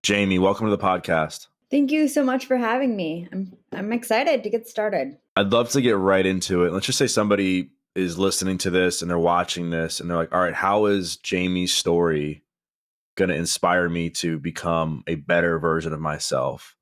Jamie, welcome to the podcast. Thank you so much for having me. I'm excited to get started. I'd love to get right into it. Let's just say somebody is listening to this and they're watching this and they're like, all right, how is Jamie's story going to inspire me to become a better version of myself?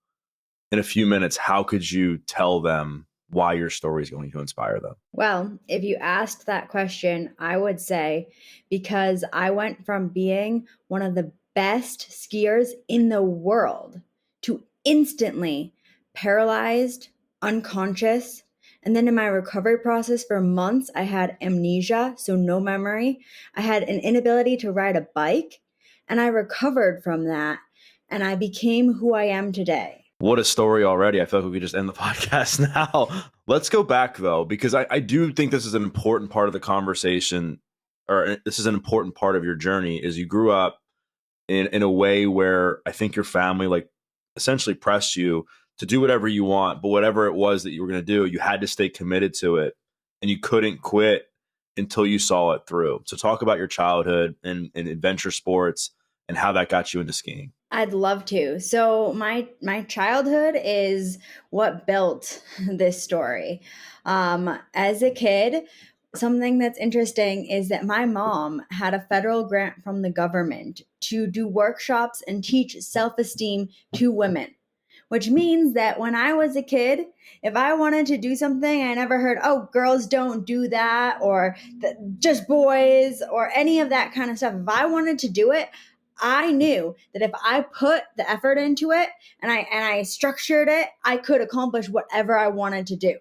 In a few minutes, how could you tell them why your story is going to inspire them? Well, if you asked that question, I would say because I went from being one of the best skiers in the world to instantly paralyzed, unconscious. And then in my recovery process for months, I had amnesia, so no memory. I had an inability to ride a bike, and I recovered from that, and I became who I am today. What a story already. I feel like we could just end the podcast now. Let's go back, though, because I do think this is an important part of the conversation, or this is an important part of your journey, is you grew up in a way where I think your family like essentially pressed you to do whatever you want, but whatever it was that you were going to do, you had to stay committed to it and you couldn't quit until you saw it through. So talk about your childhood and adventure sports and how that got you into skiing. I'd love to. So my childhood is what built this story. As a kid, something that's interesting is that my mom had a federal grant from the government to do workshops and teach self-esteem to women, which means that when I was a kid, if I wanted to do something, I never heard, oh, girls don't do that, or just boys, or any of that kind of stuff. If I wanted to do it, I knew that if I put the effort into it and I structured it, I could accomplish whatever I wanted to do.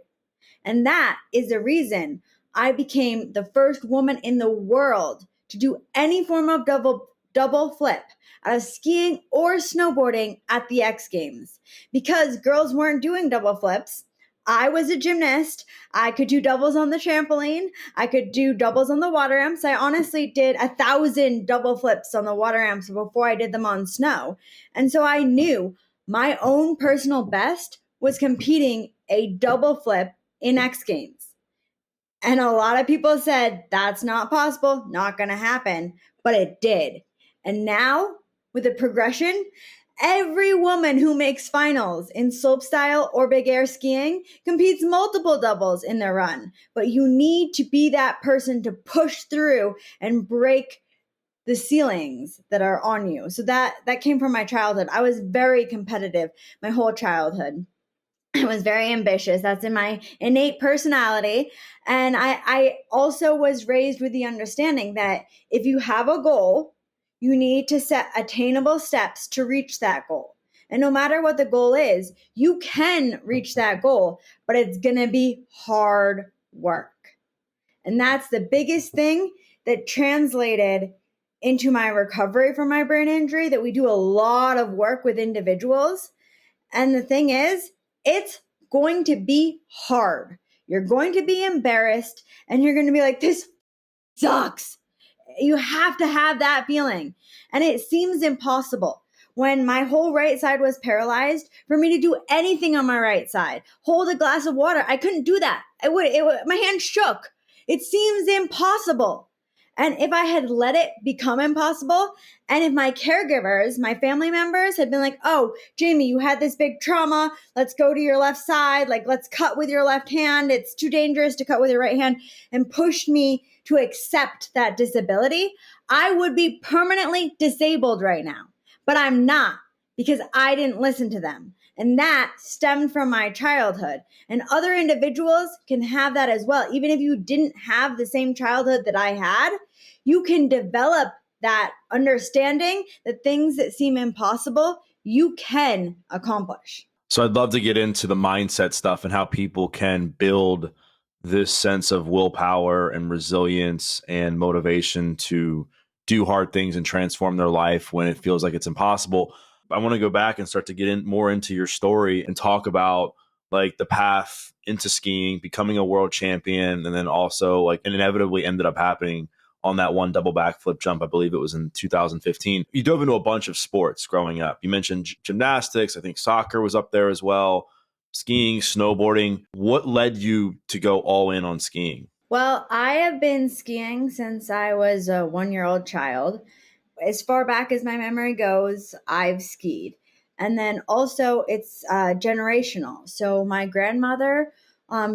And that is the reason I became the first woman in the world to do any form of double flip out of skiing or snowboarding at the X Games. Because girls weren't doing double flips, I was a gymnast. I could do doubles on the trampoline. I could do doubles on the water ramps. I honestly did 1,000 double flips on the water ramps before I did them on snow. And so I knew my own personal best was competing a double flip in X Games. And a lot of people said, that's not possible, not going to happen. But it did. And now, with the progression, every woman who makes finals in slopestyle or big air skiing competes multiple doubles in their run. But you need to be that person to push through and break the ceilings that are on you. So that came from my childhood. I was very competitive my whole childhood. I was very ambitious. That's in my innate personality. And I also was raised with the understanding that if you have a goal, you need to set attainable steps to reach that goal. And no matter what the goal is, you can reach that goal, but it's going to be hard work. And that's the biggest thing that translated into my recovery from my brain injury, that we do a lot of work with individuals. And the thing is, it's going to be hard. You're going to be embarrassed and you're going to be like, this sucks. You have to have that feeling. And it seems impossible when my whole right side was paralyzed for me to do anything on my right side. Hold a glass of water. I couldn't do that. My hand shook. It seems impossible. And if I had let it become impossible, and if my caregivers, my family members had been like, oh, Jamie, you had this big trauma. Let's go to your left side. Like, let's cut with your left hand. It's too dangerous to cut with your right hand, and pushed me to accept that disability, I would be permanently disabled right now. But I'm not, because I didn't listen to them. And that stemmed from my childhood. And other individuals can have that as well. Even if you didn't have the same childhood that I had, you can develop that understanding that things that seem impossible, you can accomplish. So I'd love to get into the mindset stuff and how people can build this sense of willpower and resilience and motivation to do hard things and transform their life when it feels like it's impossible. I want to go back and start to get in more into your story and talk about like the path into skiing, becoming a world champion, and then also like it inevitably ended up happening on that one double backflip jump. I believe it was in 2015. You dove into a bunch of sports growing up. You mentioned gymnastics. I think soccer was up there as well. Skiing, snowboarding. What led you to go all in on skiing? Well, I have been skiing since I was a 1-year-old child. as far back as my memory goes, I've skied. And then also it's generational. So my grandmother,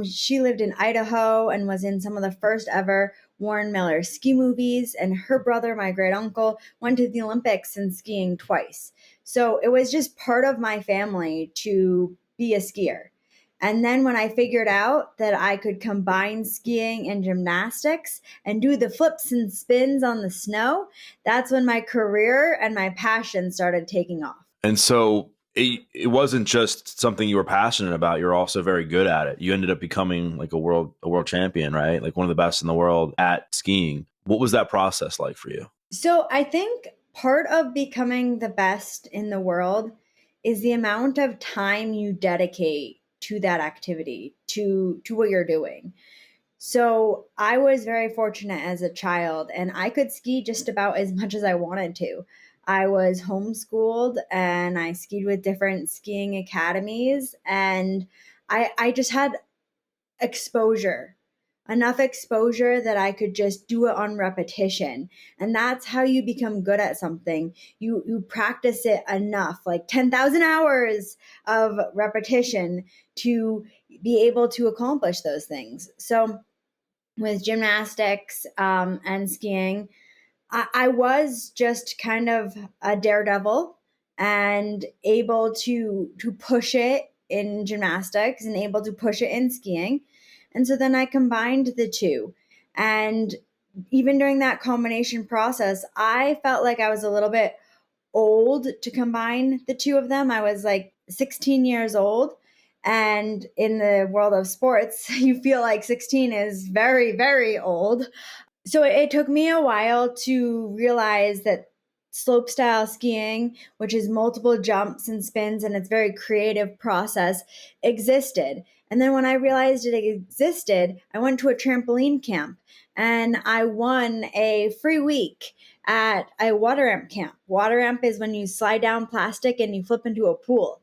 she lived in Idaho and was in some of the first ever Warren Miller ski movies. And her brother, my great uncle, went to the Olympics in skiing twice. So it was just part of my family to be a skier. And then when I figured out that I could combine skiing and gymnastics and do the flips and spins on the snow, that's when my career and my passion started taking off. And so it wasn't just something you were passionate about. You're also very good at it. You ended up becoming like a world champion, right? Like one of the best in the world at skiing. What was that process like for you? So I think part of becoming the best in the world is the amount of time you dedicate to that activity, to what you're doing. So I was very fortunate as a child, and I could ski just about as much as I wanted to. I was homeschooled and I skied with different skiing academies, and I just had exposure, enough exposure that I could just do it on repetition. And that's how you become good at something. You practice it enough, like 10,000 hours of repetition to be able to accomplish those things. So with gymnastics and skiing, I was just kind of a daredevil and able to push it in gymnastics and able to push it in skiing. And so then I combined the two. And even during that combination process, I felt like I was a little bit old to combine the two of them. I was like 16 years old. And in the world of sports, you feel like 16 is very, very old. So it took me a while to realize that slopestyle skiing, which is multiple jumps and spins and it's a very creative process, existed. And then when I realized it existed, I went to a trampoline camp and I won a free week at a water ramp camp. Water ramp is when you slide down plastic and you flip into a pool.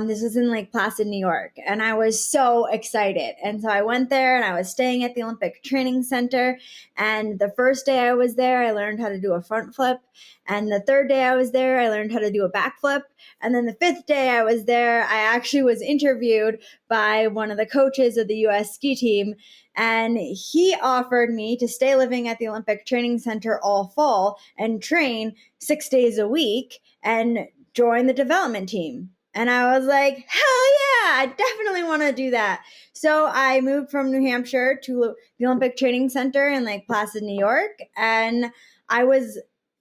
This was in Lake Placid, New York, and I was so excited. And so I went there and I was staying at the Olympic Training Center. And the first day I was there, I learned how to do a front flip. And the third day I was there, I learned how to do a back flip. And then the fifth day I was there, I actually was interviewed by one of the coaches of the US ski team. And he offered me to stay living at the Olympic Training Center all fall and train 6 days a week and join the development team. And I was like, hell yeah, I definitely want to do that. So I moved from New Hampshire to the Olympic Training Center in Lake Placid, New York. And I was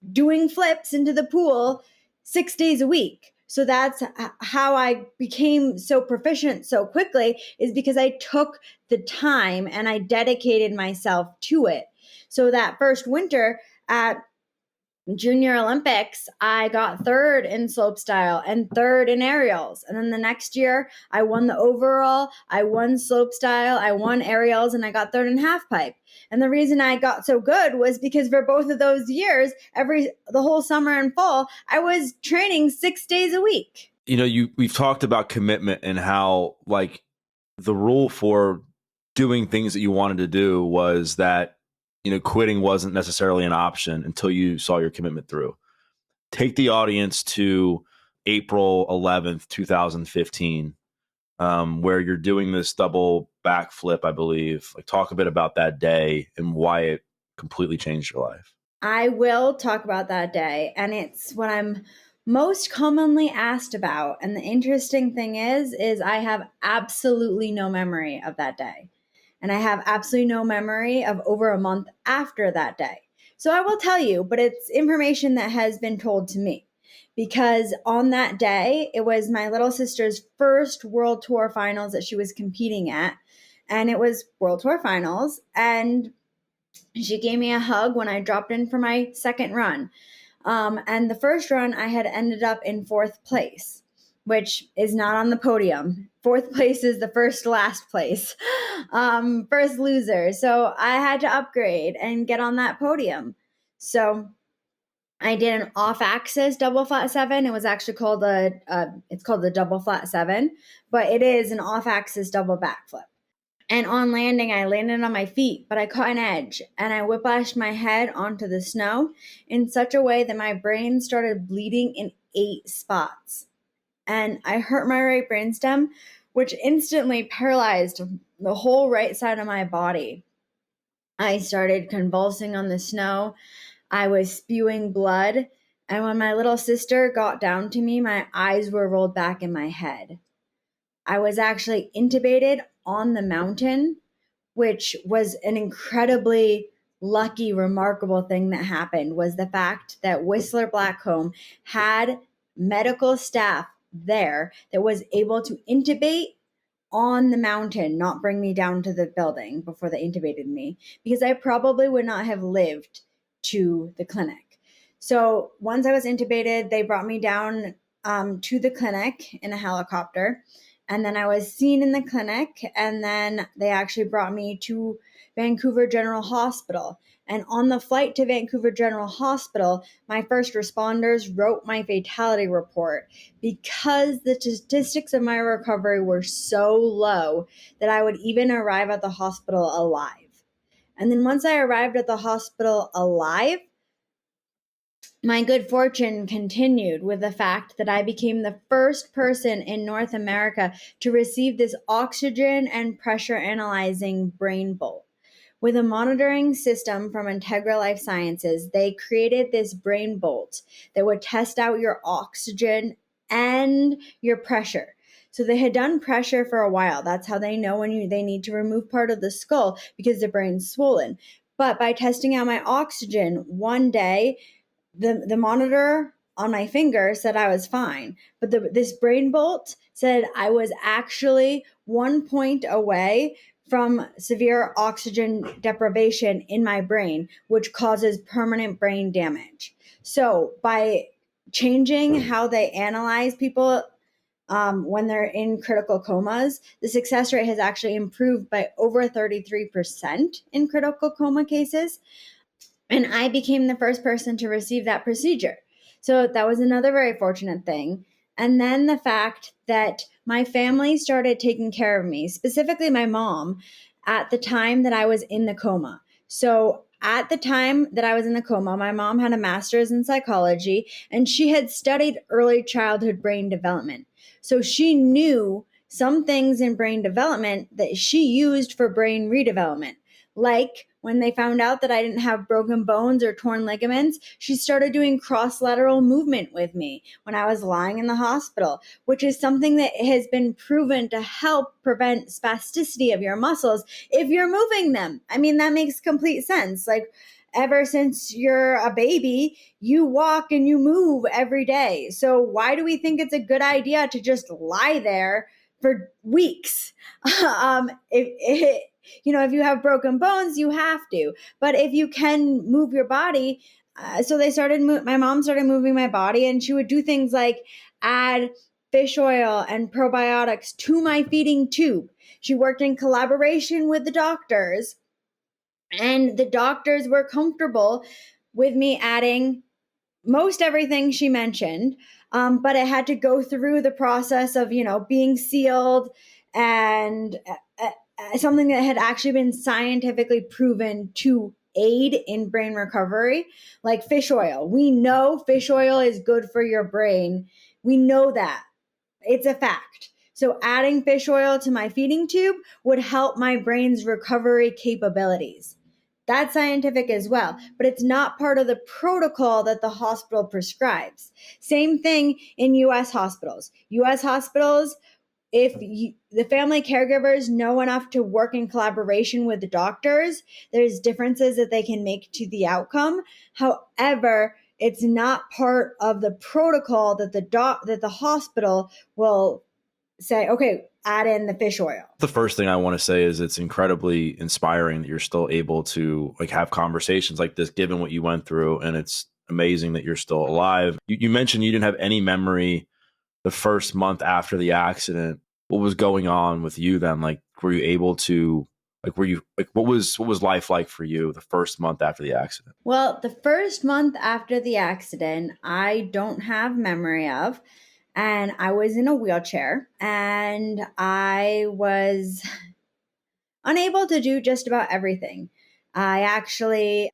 doing flips into the pool 6 days a week. So that's how I became so proficient so quickly, is because I took the time and I dedicated myself to it. So that first winter at Junior Olympics, I got third in slopestyle and third in aerials. And then the next year, I won the overall, I won slopestyle, I won aerials, and I got third in halfpipe. And the reason I got so good was because for both of those years, the whole summer and fall, I was training 6 days a week. You know, we've talked about commitment and how like the rule for doing things that you wanted to do was that, you know, quitting wasn't necessarily an option until you saw your commitment through. Take the audience to April 11th, 2015, where you're doing this double backflip, I believe. Like, talk a bit about that day and why it completely changed your life. I will talk about that day, and it's what I'm most commonly asked about. And the interesting thing is I have absolutely no memory of that day. And I have absolutely no memory of over a month after that day. So I will tell you, but it's information that has been told to me. Because on that day, it was my little sister's first World Tour finals that she was competing at. And it was World Tour finals. And she gave me a hug when I dropped in for my second run. And the first run, I had ended up in fourth place, which is not on the podium. Fourth place is the first last place, first loser. So I had to upgrade and get on that podium. So I did an off-axis double flat seven. It was actually called it's called the double flat seven, but it is an off-axis double backflip. And on landing, I landed on my feet, but I caught an edge and I whiplashed my head onto the snow in such a way that my brain started bleeding in 8 spots. And I hurt my right brainstem, which instantly paralyzed the whole right side of my body. I started convulsing on the snow. I was spewing blood. And when my little sister got down to me, my eyes were rolled back in my head. I was actually intubated on the mountain, which was an incredibly lucky, remarkable thing that happened, was the fact that Whistler Blackcomb had medical staff there that was able to intubate on the mountain, not bring me down to the building before they intubated me, because I probably would not have lived to the clinic. So once I was intubated, they brought me down to the clinic in a helicopter. And then I was seen in the clinic, and then they actually brought me to Vancouver General Hospital. And on the flight to Vancouver General Hospital, my first responders wrote my fatality report because the statistics of my recovery were so low that I would even arrive at the hospital alive. And then once I arrived at the hospital alive, my good fortune continued with the fact that I became the first person in North America to receive this oxygen and pressure analyzing brain bolt. With a monitoring system from Integra Life Sciences, they created this brain bolt that would test out your oxygen and your pressure. So they had done pressure for a while. That's how they know when they need to remove part of the skull because the brain's swollen. But by testing out my oxygen one day, the monitor on my finger said I was fine, but this brain bolt said I was actually 1 point away from severe oxygen deprivation in my brain, which causes permanent brain damage. So by changing how they analyze people when they're in critical comas, the success rate has actually improved by over 33% in critical coma cases. And I became the first person to receive that procedure. So that was another very fortunate thing. And then the fact that my family started taking care of me, specifically my mom, at the time that I was in the coma. So at the time that I was in the coma, my mom had a master's in psychology and she had studied early childhood brain development. So she knew some things in brain development that she used for brain redevelopment. Like when they found out that I didn't have broken bones or torn ligaments, she started doing cross-lateral movement with me when I was lying in the hospital, which is something that has been proven to help prevent spasticity of your muscles if you're moving them. I mean, that makes complete sense. Like, ever since you're a baby, you walk and you move every day. So why do we think it's a good idea to just lie there for weeks? If you have broken bones, you have to. But if you can move your body, so my mom started moving my body, and she would do things like add fish oil and probiotics to my feeding tube. She worked in collaboration with the doctors, and the doctors were comfortable with me adding most everything she mentioned, but it had to go through the process of, being sealed and something that had actually been scientifically proven to aid in brain recovery, like fish oil. We know fish oil is good for your brain. We know that. It's a fact. So adding fish oil to my feeding tube would help my brain's recovery capabilities. That's scientific as well, but it's not part of the protocol that the hospital prescribes. Same thing in US hospitals. US hospitals, if the family caregivers know enough to work in collaboration with the doctors, there's differences that they can make to the outcome. However, it's not part of the protocol that the hospital will say, okay, add in the fish oil. The first thing I want to say is it's incredibly inspiring that you're still able to have conversations like this, given what you went through. And it's amazing that you're still alive. You mentioned you didn't have any memory the first month after the accident. What was going on with you then? Were you able to, what was life like for you the first month after the accident? Well, the first month after the accident, I don't have memory of. And I was in a wheelchair, and I was unable to do just about everything. I actually,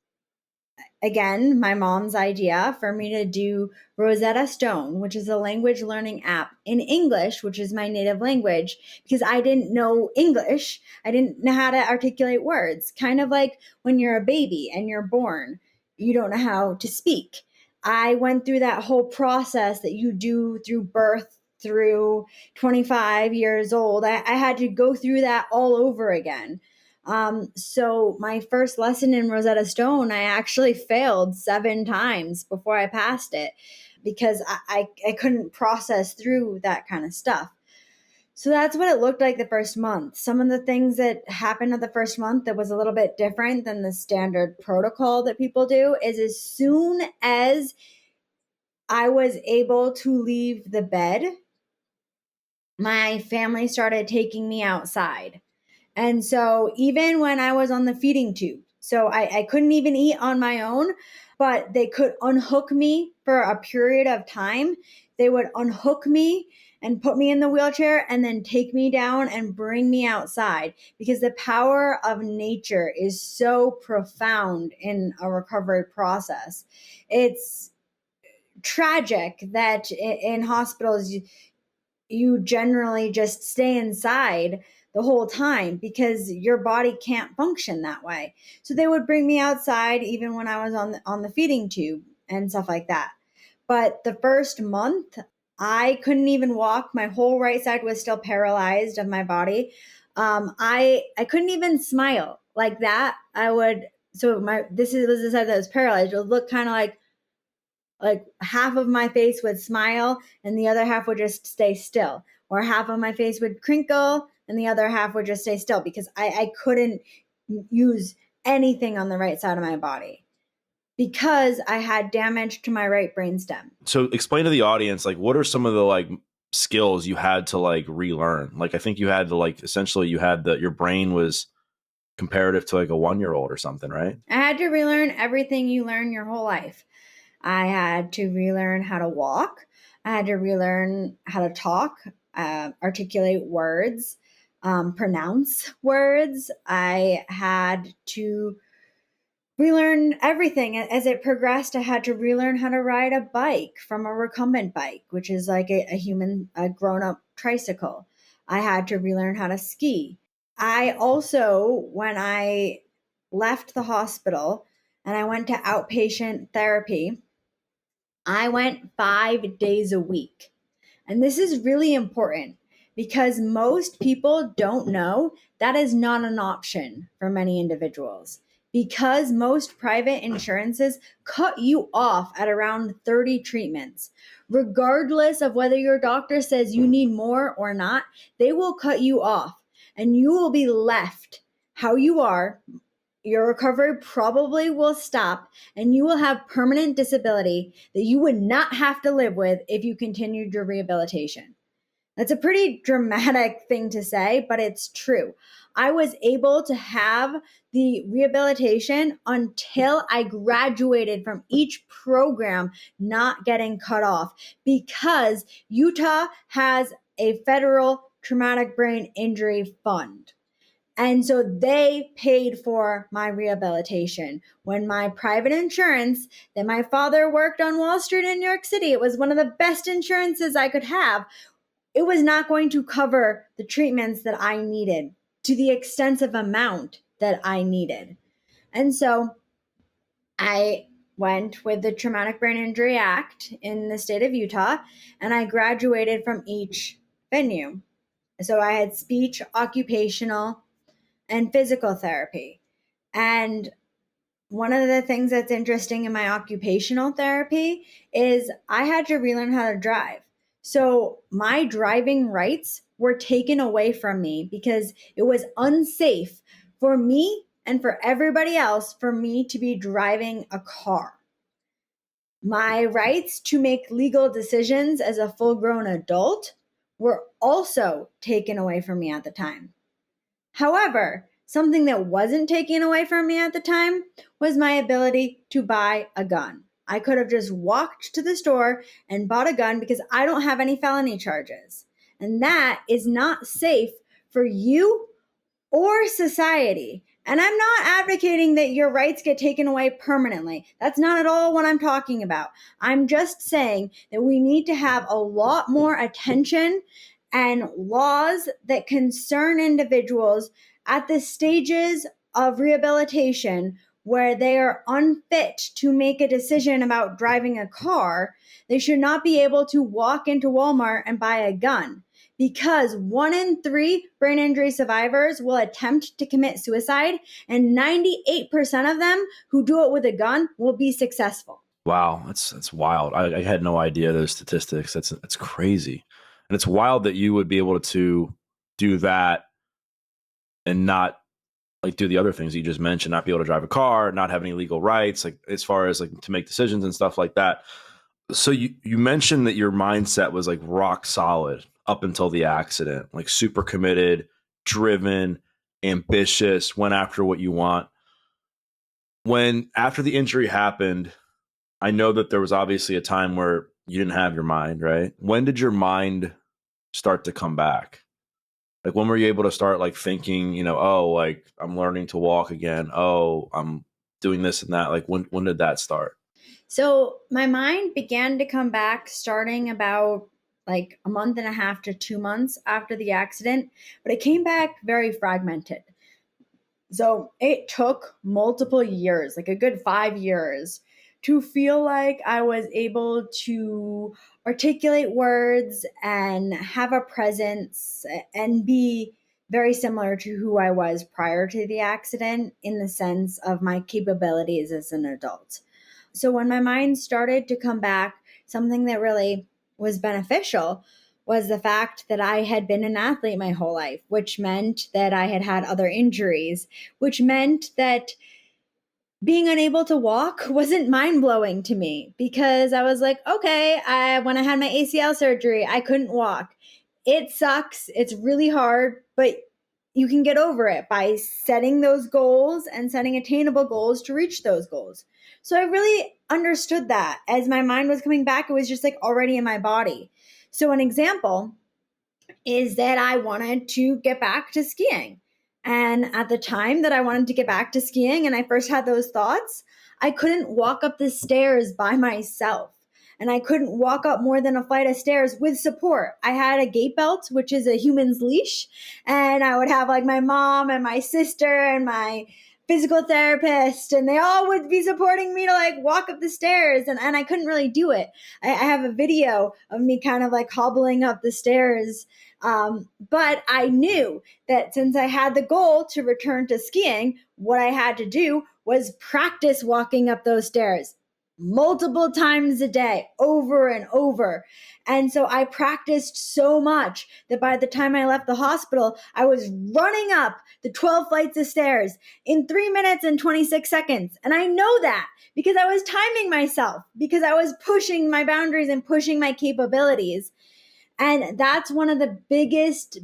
again, my mom's idea for me to do Rosetta Stone, which is a language learning app in English, which is my native language, because I didn't know English. I didn't know how to articulate words. Kind of like when you're a baby and you're born, you don't know how to speak. I went through that whole process that you do through birth through 25 years old. I had to go through that all over again. So my first lesson in Rosetta Stone, I actually failed 7 times before I passed it because I couldn't process through that kind of stuff. So that's what it looked like the first month. Some of the things that happened in the first month that was a little bit different than the standard protocol that people do is as soon as I was able to leave the bed, my family started taking me outside. And so even when I was on the feeding tube, so I couldn't even eat on my own, but they could unhook me for a period of time. They would unhook me and put me in the wheelchair and then take me down and bring me outside because the power of nature is so profound in a recovery process. It's tragic that in hospitals, you generally just stay inside the whole time because your body can't function that way. So they would bring me outside even when I was on the feeding tube and stuff like that. But the first month, I couldn't even walk. My whole right side was still paralyzed of my body. I couldn't even smile like that. This was the side that was paralyzed. It would look kind of like half of my face would smile and the other half would just stay still, or half of my face would crinkle and the other half would just stay still because I couldn't use anything on the right side of my body because I had damage to my right brainstem. So explain to the audience, like, what are some of the like skills you had to like relearn? Like, I think you had to like, essentially you had your brain was comparative to like a 1-year-old or something, right? I had to relearn everything you learn your whole life. I had to relearn how to walk. I had to relearn how to talk, articulate words, pronounce words. I had to relearn everything. As it progressed, I had to relearn how to ride a bike from a recumbent bike, which is like a grown-up tricycle. I had to relearn how to ski. I also, when I left the hospital and I went to outpatient therapy, I went 5 days a week. And this is really important because most people don't know that is not an option for many individuals. Because most private insurances cut you off at around 30 treatments. Regardless of whether your doctor says you need more or not, they will cut you off and you will be left how you are. Your recovery probably will stop and you will have permanent disability that you would not have to live with if you continued your rehabilitation. That's a pretty dramatic thing to say, but it's true. I was able to have the rehabilitation until I graduated from each program not getting cut off because Utah has a federal traumatic brain injury fund. And so they paid for my rehabilitation. When my private insurance that my father worked on Wall Street in New York City, it was one of the best insurances I could have. It was not going to cover the treatments that I needed to the extensive amount that I needed. And so I went with the Traumatic Brain Injury Act in the state of Utah, and I graduated from each venue. So I had speech, occupational, and physical therapy. And one of the things that's interesting in my occupational therapy is I had to relearn how to drive. So my driving rights were taken away from me because it was unsafe for me and for everybody else for me to be driving a car. My rights to make legal decisions as a full-grown adult were also taken away from me at the time. However, something that wasn't taken away from me at the time was my ability to buy a gun. I could have just walked to the store and bought a gun because I don't have any felony charges. And that is not safe for you or society. And I'm not advocating that your rights get taken away permanently. That's not at all what I'm talking about. I'm just saying that we need to have a lot more attention and laws that concern individuals at the stages of rehabilitation where they are unfit to make a decision about driving a car. They should not be able to walk into Walmart and buy a gun, because 1 in 3 brain injury survivors will attempt to commit suicide, and 98% of them who do it with a gun will be successful. Wow, that's wild. I had no idea those statistics. That's crazy, and it's wild that you would be able to do that and not like do the other things you just mentioned, not be able to drive a car, not have any legal rights, like as far as like to make decisions and stuff like that. So you mentioned that your mindset was like rock solid up until the accident, like super committed, driven, ambitious, went after what you want. When after the injury happened, I know that there was obviously a time where you didn't have your mind, right? When did your mind start to come back? Like when were you able to start like thinking, oh, like I'm learning to walk again. Oh, I'm doing this and that. Like when did that start? So my mind began to come back starting about like a month and a half to 2 months after the accident, but it came back very fragmented. So it took multiple years, like a good 5 years, to feel like I was able to articulate words and have a presence and be very similar to who I was prior to the accident in the sense of my capabilities as an adult. So when my mind started to come back, something that really was beneficial was the fact that I had been an athlete my whole life, which meant that I had had other injuries, which meant that being unable to walk wasn't mind blowing to me, because I was like, okay, when I had my ACL surgery, I couldn't walk. It sucks. It's really hard, but you can get over it by setting those goals and setting attainable goals to reach those goals. So I really understood that as my mind was coming back, it was just like already in my body. So an example is that I wanted to get back to skiing. And at the time that I wanted to get back to skiing and I first had those thoughts, I couldn't walk up the stairs by myself. And I couldn't walk up more than a flight of stairs with support. I had a gait belt, which is a human's leash. And I would have like my mom and my sister and my physical therapist, and they all would be supporting me to like walk up the stairs. And I couldn't really do it. I have a video of me kind of like hobbling up the stairs. But I knew that since I had the goal to return to skiing, what I had to do was practice walking up those stairs multiple times a day, over and over. And so I practiced so much that by the time I left the hospital, I was running up the 12 flights of stairs in 3 minutes and 26 seconds. And I know that because I was timing myself, because I was pushing my boundaries and pushing my capabilities. And that's one of the biggest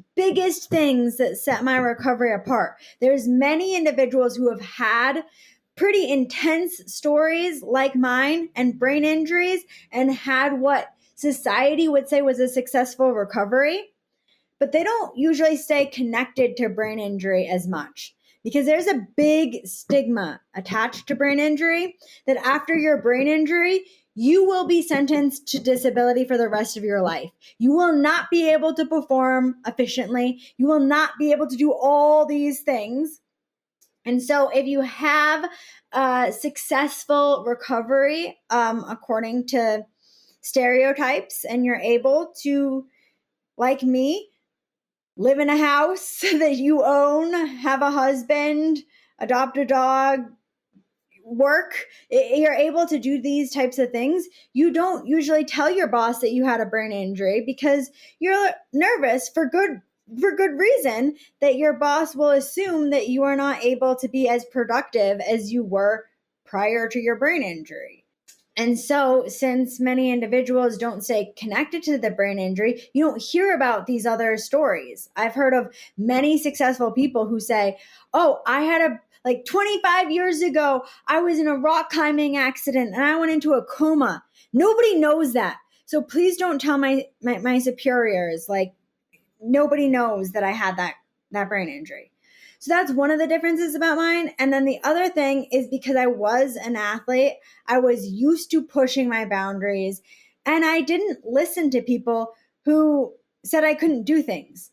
things that set my recovery apart. There's many individuals who have had pretty intense stories like mine and brain injuries and had what society would say was a successful recovery, but they don't usually stay connected to brain injury as much, because there's a big stigma attached to brain injury that after your brain injury, you will be sentenced to disability for the rest of your life. You will not be able to perform efficiently. You will not be able to do all these things. And so if you have a successful recovery, according to stereotypes, and you're able to, like me, live in a house that you own, have a husband, adopt a dog, work, you're able to do these types of things. You don't usually tell your boss that you had a brain injury because you're nervous for good reason that your boss will assume that you are not able to be as productive as you were prior to your brain injury. And so, since many individuals don't stay connected to the brain injury, you don't hear about these other stories. I've heard of many successful people who say, oh, I had like 25 years ago, I was in a rock climbing accident and I went into a coma. Nobody knows that. So please don't tell my superiors, like, nobody knows that I had that brain injury. So that's one of the differences about mine. And then the other thing is because I was an athlete, I was used to pushing my boundaries, and I didn't listen to people who said I couldn't do things.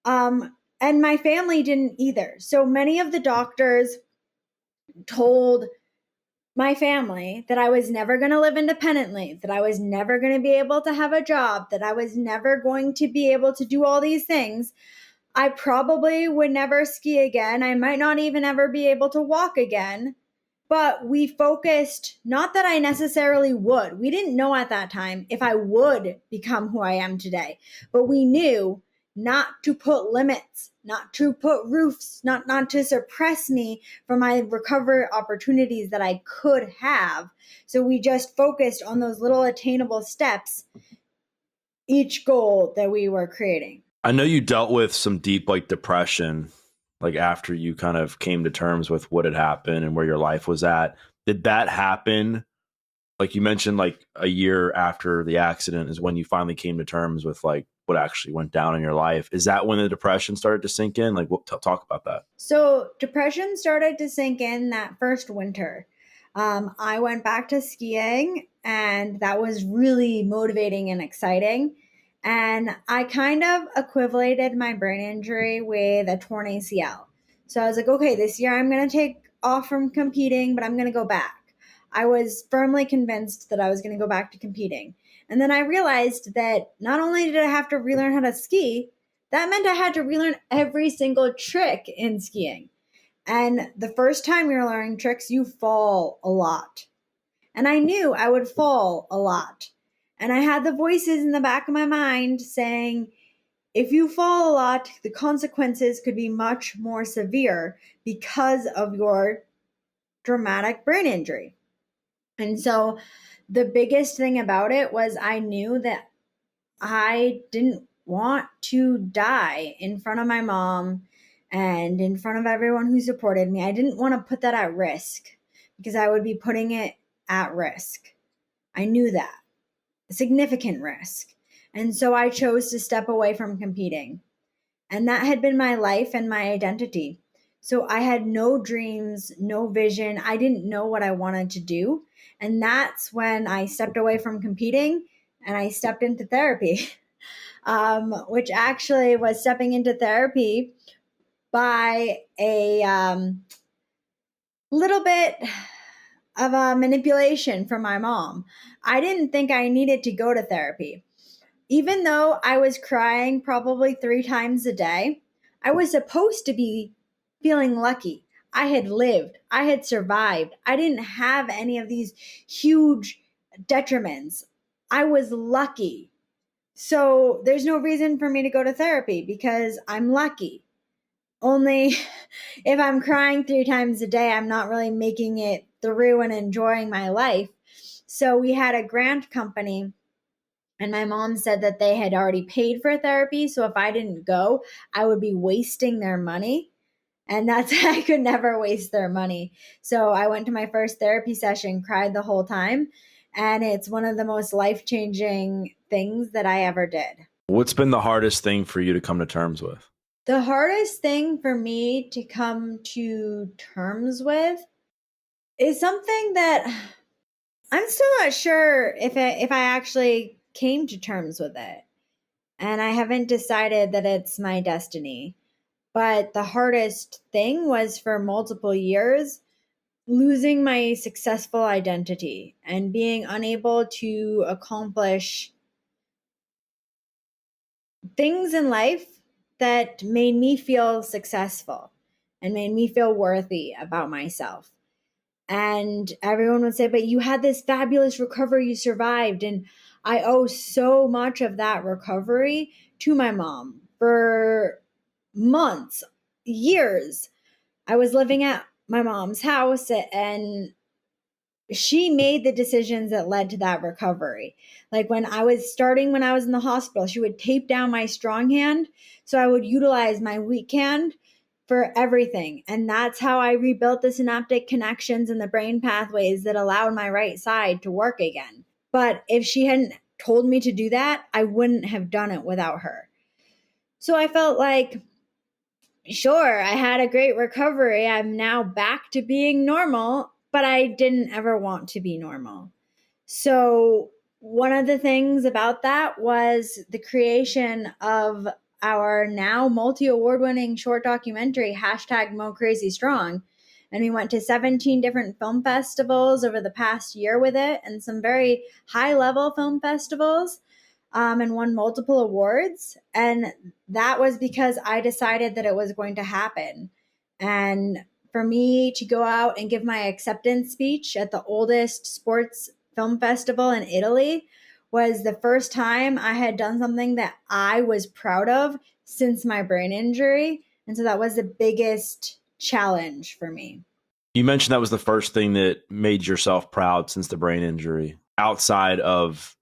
And my family didn't either. So many of the doctors told my family that I was never going to live independently, that I was never going to be able to have a job, that I was never going to be able to do all these things. I probably would never ski again. I might not even ever be able to walk again. But we focused, not that I necessarily would. We didn't know at that time if I would become who I am today. But we knew not to put limits, not to put roofs, not to suppress me from my recovery opportunities that I could have. So we just focused on those little attainable steps, each goal that we were creating. I know you dealt with some deep like depression, like after you kind of came to terms with what had happened and where your life was at. Did that happen? Like you mentioned, like a year after the accident is when you finally came to terms with like what actually went down in your life. Is that when the depression started to sink in? Like, talk about that. So depression started to sink in that first winter. I went back to skiing, and that was really motivating and exciting. And I kind of equivalated my brain injury with a torn ACL. So I was like, okay, this year I'm going to take off from competing, but I'm going to go back. I was firmly convinced that I was going to go back to competing. And then I realized that not only did I have to relearn how to ski, that meant I had to relearn every single trick in skiing. And the first time you're learning tricks, you fall a lot. And I knew I would fall a lot. And I had the voices in the back of my mind saying, if you fall a lot, the consequences could be much more severe because of your dramatic brain injury. And so the biggest thing about it was I knew that I didn't want to die in front of my mom and in front of everyone who supported me. I didn't want to put that at risk because I would be putting it at risk. I knew that, a significant risk. And so I chose to step away from competing. And that had been my life and my identity. So I had no dreams, no vision. I didn't know what I wanted to do. And that's when I stepped away from competing and I stepped into therapy, which actually was stepping into therapy by a little bit of a manipulation from my mom. I didn't think I needed to go to therapy. Even though I was crying probably 3 times a day, I was supposed to be feeling lucky. I had lived, I had survived. I didn't have any of these huge detriments. I was lucky. So there's no reason for me to go to therapy because I'm lucky. Only if I'm crying 3 times a day, I'm not really making it through and enjoying my life. So we had a grant company, and my mom said that they had already paid for therapy. So if I didn't go, I would be wasting their money. And that's, I could never waste their money. So I went to my first therapy session, cried the whole time. And it's one of the most life-changing things that I ever did. What's been the hardest thing for you to come to terms with? The hardest thing for me to come to terms with is something that I'm still not sure if I actually came to terms with it. And I haven't decided that it's my destiny. But the hardest thing was for multiple years losing my successful identity and being unable to accomplish things in life that made me feel successful and made me feel worthy about myself. And everyone would say, but you had this fabulous recovery, you survived. And I owe so much of that recovery to my mom. For months, years, I was living at my mom's house, and she made the decisions that led to that recovery. Like when I was in the hospital, she would tape down my strong hand so I would utilize my weak hand for everything. And that's how I rebuilt the synaptic connections and the brain pathways that allowed my right side to work again. But if she hadn't told me to do that, I wouldn't have done it without her. So I felt like sure, I had a great recovery. I'm now back to being normal, but I didn't ever want to be normal. So, one of the things about that was the creation of our now multi award winning short documentary, #MoCrazyStrong. And we went to 17 different film festivals over the past year with it, and some very high level film festivals, and won multiple awards. And that was because I decided that it was going to happen. And for me to go out and give my acceptance speech at the oldest sports film festival in Italy was the first time I had done something that I was proud of since my brain injury. And so that was the biggest challenge for me. You mentioned that was the first thing that made yourself proud since the brain injury, outside of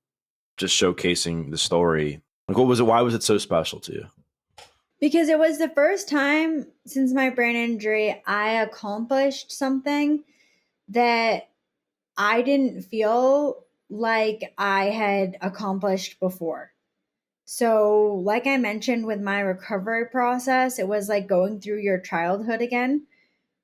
just showcasing the story. Like, what was it? Why was it so special to you? Because it was the first time since my brain injury I accomplished something that I didn't feel like I had accomplished before. So, like I mentioned with my recovery process, it was like going through your childhood again,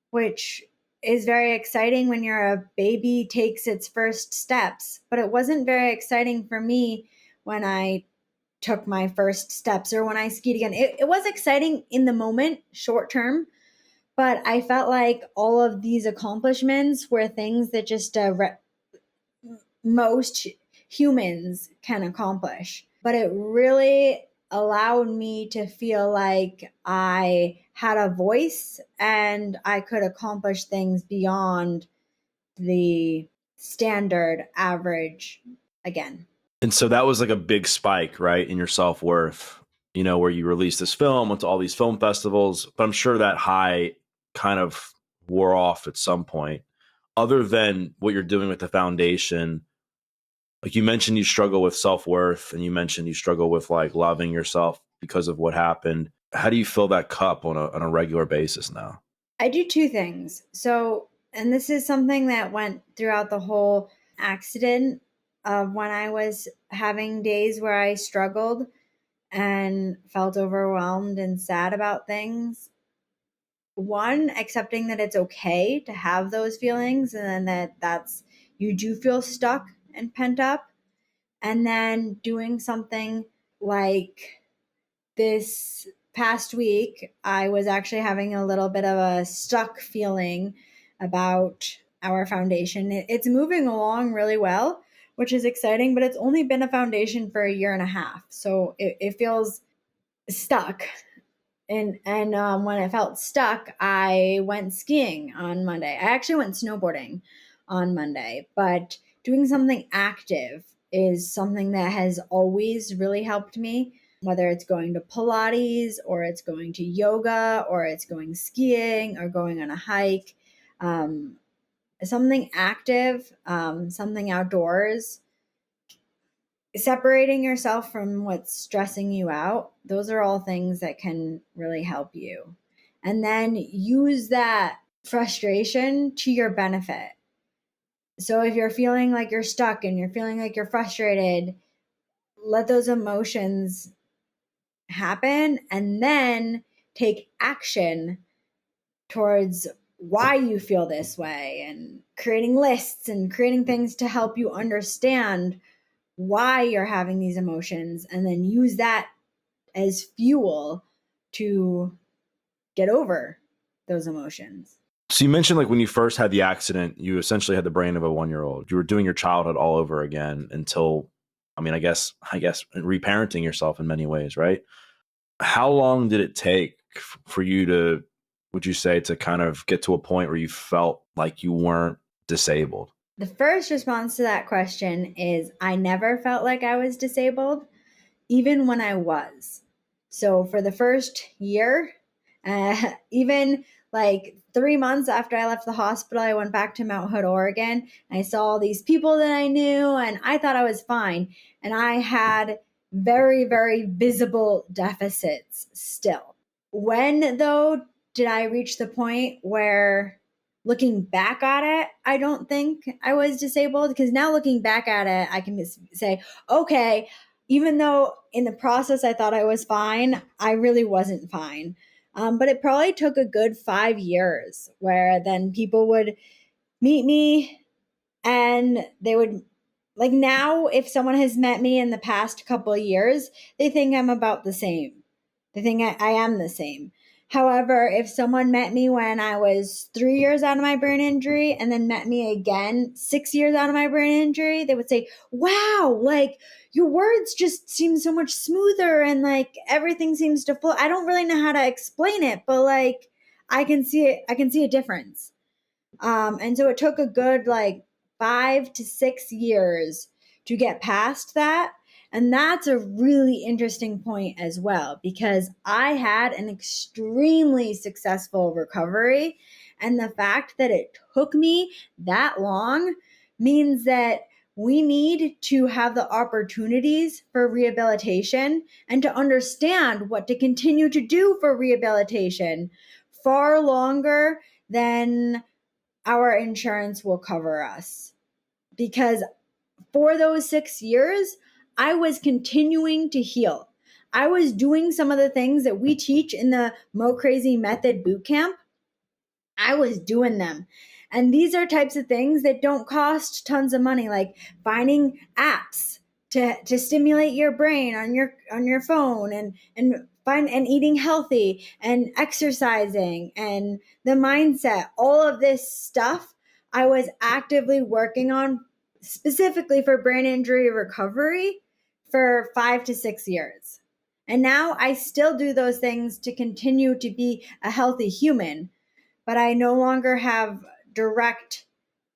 which is very exciting when your baby takes its first steps. But it wasn't very exciting for me when I took my first steps or when I skied again. It was exciting in the moment, short term, but I felt like all of these accomplishments were things that just most humans can accomplish. But it really allowed me to feel like I had a voice and I could accomplish things beyond the standard average again. And so that was like a big spike, right, in your self worth, where you released this film, went to all these film festivals. But I'm sure that high kind of wore off at some point. Other than what you're doing with the foundation, like you mentioned, you struggle with self worth, and you mentioned you struggle with like loving yourself because of what happened. How do you fill that cup on a regular basis now? I do two things. So, and this is something that went throughout the whole accident of when I was having days where I struggled and felt overwhelmed and sad about things. One, accepting that it's okay to have those feelings and then that's you do feel stuck and pent up. And then doing something like this past week, I was actually having a little bit of a stuck feeling about our foundation. It's moving along really well, which is exciting, but it's only been a foundation for a year and a half. So it feels stuck. And when it felt stuck, I went skiing on Monday. I actually went snowboarding on Monday, but doing something active is something that has always really helped me, whether it's going to Pilates or it's going to yoga or it's going skiing or going on a hike. Something active, something outdoors, separating yourself from what's stressing you out. Those are all things that can really help you. And then use that frustration to your benefit. So if you're feeling like you're stuck and you're feeling like you're frustrated, let those emotions happen and then take action towards why you feel this way, and creating lists and creating things to help you understand why you're having these emotions, and then use that as fuel to get over those emotions. So you mentioned like when you first had the accident, you essentially had the brain of a 1-year-old. You were doing your childhood all over again until, I guess reparenting yourself in many ways, right? How long did it take for you to, would you say, to kind of get to a point where you felt like you weren't disabled? The first response to that question is I never felt like I was disabled, even when I was. So for the first year, even like 3 months after I left the hospital, I went back to Mount Hood, Oregon. And I saw all these people that I knew, and I thought I was fine. And I had very, very visible deficits still. When, though, did I reach the point where, looking back at it, I don't think I was disabled? Because now looking back at it, I can just say, okay, even though in the process I thought I was fine, I really wasn't fine. But it probably took a good 5 years where then people would meet me and they would, like, now if someone has met me in the past couple of years, they think I'm about the same. They think I am the same. However, if someone met me when I was 3 years out of my brain injury and then met me again 6 years out of my brain injury, they would say, wow, like your words just seem so much smoother and like everything seems to flow. I don't really know how to explain it, but like I can see it. I can see a difference. And so it took a good like 5 to 6 years to get past that. And that's a really interesting point as well, because I had an extremely successful recovery. And the fact that it took me that long means that we need to have the opportunities for rehabilitation and to understand what to continue to do for rehabilitation far longer than our insurance will cover us. Because for those 6 years, I was continuing to heal. I was doing some of the things that we teach in the MoCrazy Method Bootcamp. I was doing them. And these are types of things that don't cost tons of money, like finding apps to stimulate your brain on your phone and eating healthy and exercising and the mindset. All of this stuff I was actively working on specifically for brain injury recovery for 5 to 6 years. And now I still do those things to continue to be a healthy human, but I no longer have direct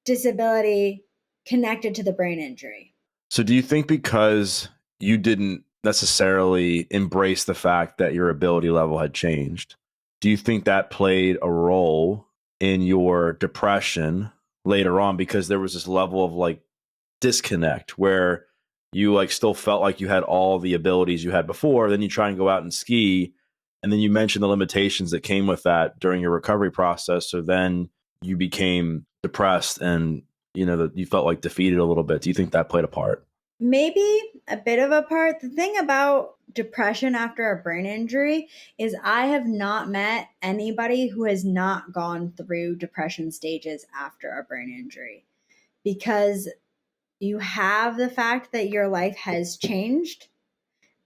disability connected to the brain injury. So do you think because you didn't necessarily embrace the fact that your ability level had changed, do you think that played a role in your depression later on, because there was this level of like disconnect where you like still felt like you had all the abilities you had before, then you try and go out and ski, and then you mentioned the limitations that came with that during your recovery process, so then you became depressed and that you felt like defeated a little bit. Do you think that played a part? Maybe a bit of a part. The thing about depression after a brain injury is I have not met anybody who has not gone through depression stages after a brain injury, because you have the fact that your life has changed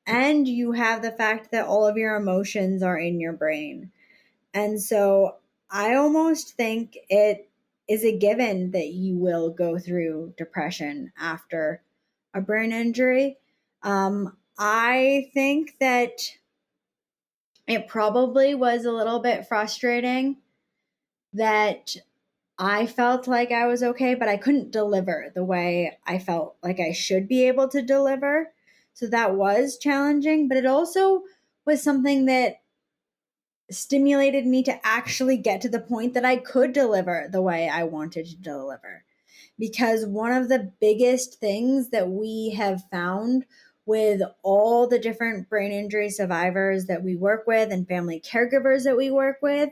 and you have the fact that all of your emotions are in your brain. And so I almost think it is a given that you will go through depression after a brain injury. I think that it probably was a little bit frustrating that I felt like I was okay, but I couldn't deliver the way I felt like I should be able to deliver. So that was challenging, but it also was something that stimulated me to actually get to the point that I could deliver the way I wanted to deliver. Because one of the biggest things that we have found with all the different brain injury survivors that we work with and family caregivers that we work with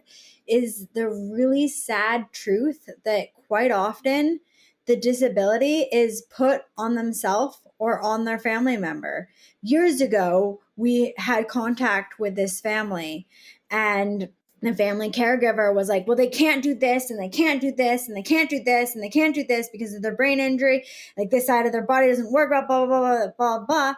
is the really sad truth that quite often the disability is put on themselves or on their family member. Years ago, we had contact with this family, and the family caregiver was like, well, they can't do this and they can't do this and they can't do this and they can't do this because of their brain injury. Like this side of their body doesn't work, blah, blah, blah, blah, blah, blah.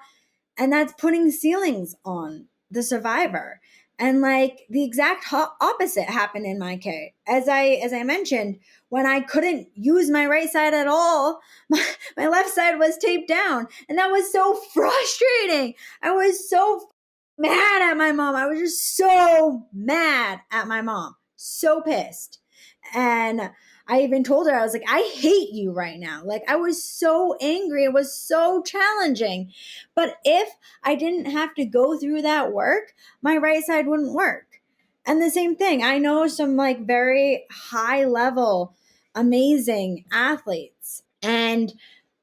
And that's putting ceilings on the survivor. And like the exact opposite happened in my case. As I mentioned, when I couldn't use my right side at all, my left side was taped down. And that was so frustrating. I was so mad at my mom. I was just so mad at my mom. So pissed. And I even told her, I was like, I hate you right now. Like, I was so angry. It was so challenging. But if I didn't have to go through that work, my right side wouldn't work. And the same thing, I know some like very high level, amazing athletes. And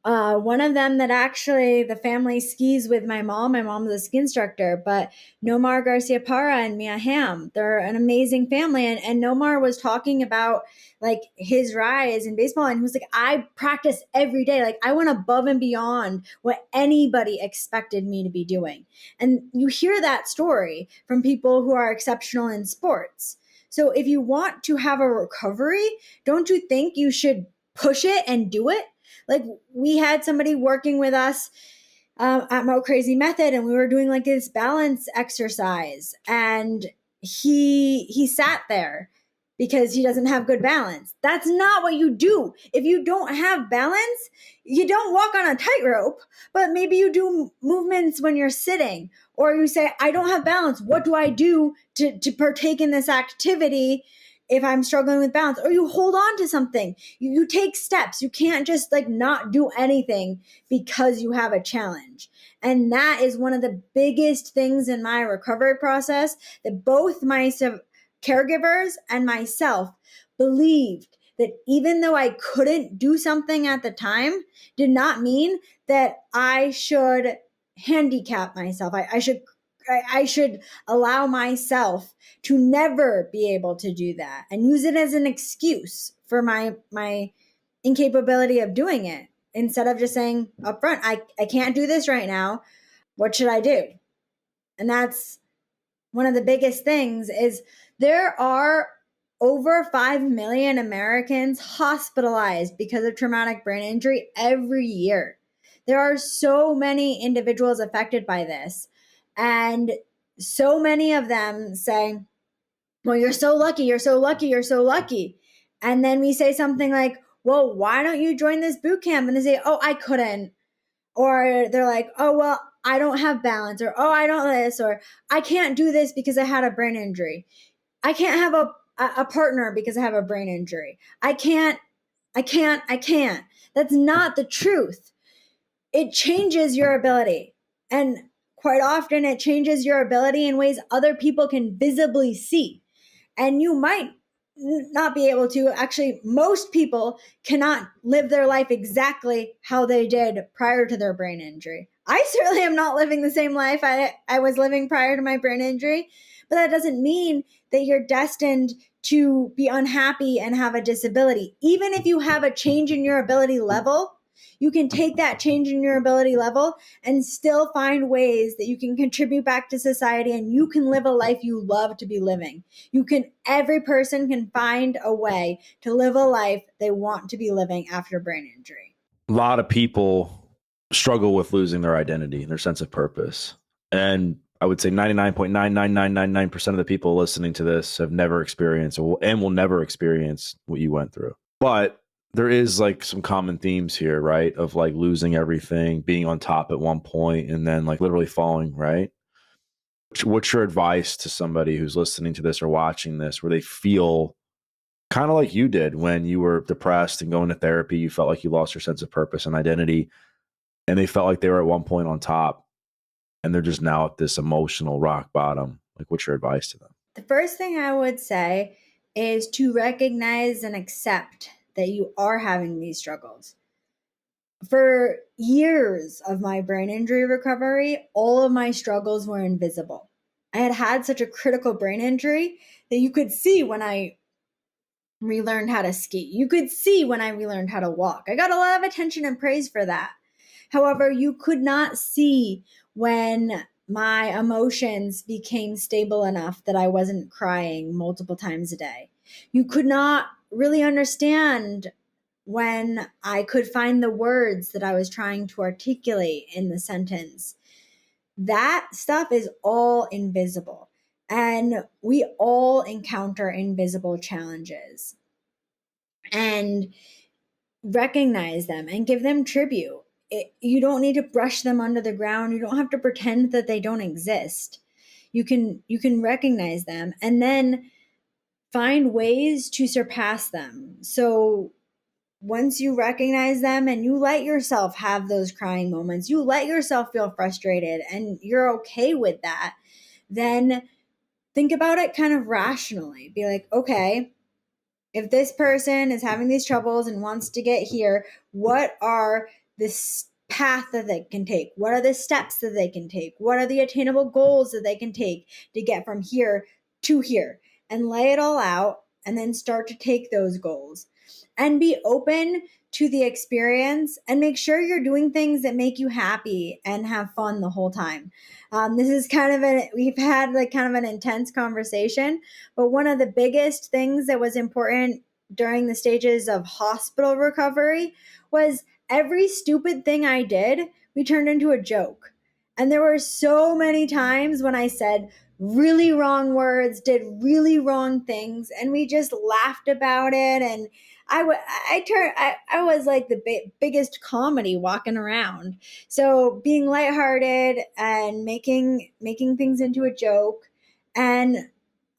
One of them that actually the family skis with my mom. My mom's a ski instructor, but Nomar Garcia Parra and Mia Hamm, they're an amazing family. And Nomar was talking about like his rise in baseball. And he was like, I practice every day. Like I went above and beyond what anybody expected me to be doing. And you hear that story from people who are exceptional in sports. So if you want to have a recovery, don't you think you should push it and do it? Like we had somebody working with us at MoCrazy Method, and we were doing like this balance exercise, and he sat there because he doesn't have good balance. That's not what you do. If you don't have balance, you don't walk on a tightrope, but maybe you do movements when you're sitting, or you say, I don't have balance. What do I do to partake in this activity if I'm struggling with balance? Or you hold on to something. You take steps. You can't just like not do anything because you have a challenge. And that is one of the biggest things in my recovery process that both my caregivers and myself believed, that even though I couldn't do something at the time, did not mean that I should handicap myself. I should allow myself to never be able to do that and use it as an excuse for my incapability of doing it, instead of just saying up front, I can't do this right now. What should I do? And that's one of the biggest things. Is there are over 5 million Americans hospitalized because of traumatic brain injury every year. There are so many individuals affected by this. And so many of them say, well, you're so lucky, you're so lucky, you're so lucky. And then we say something like, well, why don't you join this boot camp? And they say, oh, I couldn't. Or they're like, oh, well, I don't have balance, or, oh, I don't this, or I can't do this because I had a brain injury. I can't have a partner because I have a brain injury. I can't. That's not the truth. It changes your ability. And quite often it changes your ability in ways other people can visibly see. And you might not be able to. Actually, most people cannot live their life exactly how they did prior to their brain injury. I certainly am not living the same life I was living prior to my brain injury, but that doesn't mean that you're destined to be unhappy and have a disability. Even if you have a change in your ability level, you can take that change in your ability level and still find ways that you can contribute back to society, and you can live a life you love to be living. Every person can find a way to live a life they want to be living after brain injury. A lot of people struggle with losing their identity and their sense of purpose. And I would say 99.99999% of the people listening to this have never experienced and will never experience what you went through. But there is like some common themes here, right? Of like losing everything, being on top at one point, and then like literally falling, right? What's your advice to somebody who's listening to this or watching this, where they feel kind of like you did when you were depressed and going to therapy? You felt like you lost your sense of purpose and identity, and they felt like they were at one point on top, and they're just now at this emotional rock bottom. Like, what's your advice to them? The first thing I would say is to recognize and accept that you are having these struggles. For years of my brain injury recovery, all of my struggles were invisible. I had such a critical brain injury that you could see when I relearned how to ski. You could see when I relearned how to walk. I got a lot of attention and praise for that. However, you could not see when my emotions became stable enough that I wasn't crying multiple times a day. You could not really understand when I could find the words that I was trying to articulate in the sentence. That stuff is all invisible. And we all encounter invisible challenges. And recognize them and give them tribute. You don't need to brush them under the ground. You don't have to pretend that they don't exist. You can recognize them and then find ways to surpass them. So once you recognize them and you let yourself have those crying moments, you let yourself feel frustrated and you're okay with that, then think about it kind of rationally. Be like, okay, if this person is having these troubles and wants to get here, what are this path that they can take? What are the steps that they can take? What are the attainable goals that they can take to get from here to here? And lay it all out and then start to take those goals and be open to the experience and make sure you're doing things that make you happy and have fun the whole time. This is we've had like kind of an intense conversation, but one of the biggest things that was important during the stages of hospital recovery was every stupid thing I did, we turned into a joke. And there were so many times when I said really wrong words, did really wrong things, and we just laughed about it. And I was like the biggest comedy walking around. So being lighthearted and making things into a joke. And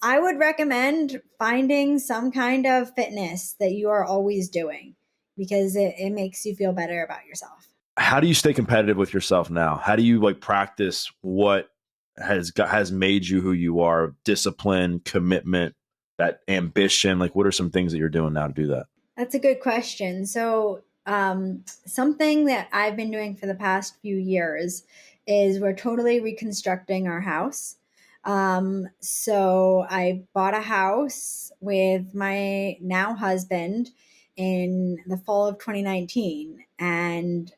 I would recommend finding some kind of fitness that you are always doing because it makes you feel better about yourself. How do you stay competitive with yourself now? How do you like practice what has made you who you are? Discipline, commitment, that ambition. Like, what are some things that you're doing now to do that? That's a good question. So something that I've been doing for the past few years is we're totally reconstructing our house. So I bought a house with my now husband in the fall of 2019, and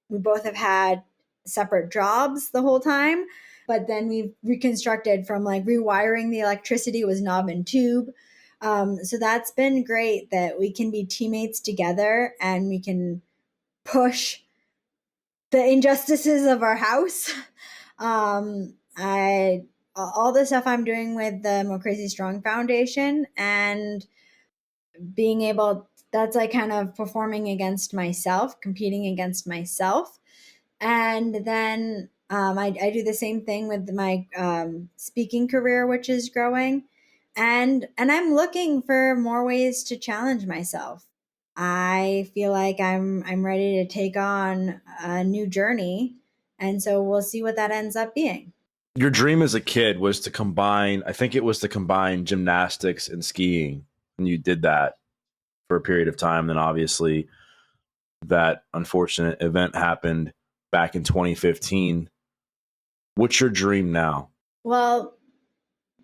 we both have had separate jobs the whole time, but then we've reconstructed from like rewiring the electricity was knob and tube. So that's been great that we can be teammates together and we can push the injustices of our house. All the stuff I'm doing with the MoCrazy Strong Foundation and being able, that's like kind of performing against myself, competing against myself. And then I do the same thing with my speaking career, which is growing. And I'm looking for more ways to challenge myself. I feel like I'm ready to take on a new journey. And so we'll see what that ends up being. Your dream as a kid was to combine, I think it was to combine gymnastics and skiing. And you did that for a period of time. Then obviously that unfortunate event happened back in 2015. What's your dream now? Well,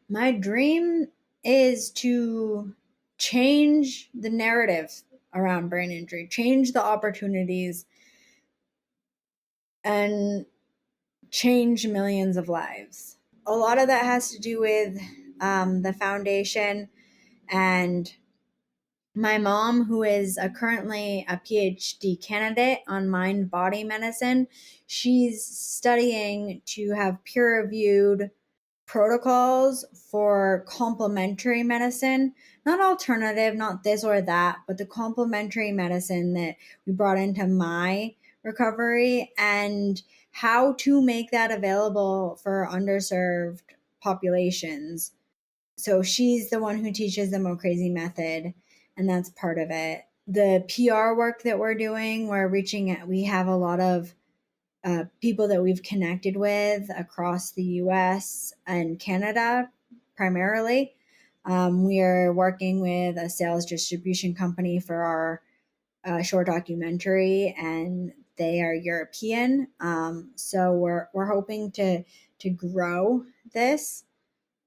my dream is to change the narrative around brain injury, change the opportunities, and change millions of lives. A lot of that has to do with the foundation and my mom, who is currently a PhD candidate on mind-body medicine. She's studying to have peer-reviewed protocols for complementary medicine, not alternative, not this or that, but the complementary medicine that we brought into my recovery and how to make that available for underserved populations. So she's the one who teaches the MoCrazy method, and that's part of it. The PR work that we're doing, we have a lot of people that we've connected with across the US and Canada primarily. We are working with a sales distribution company for our short documentary, and they are European. So we're hoping to grow this.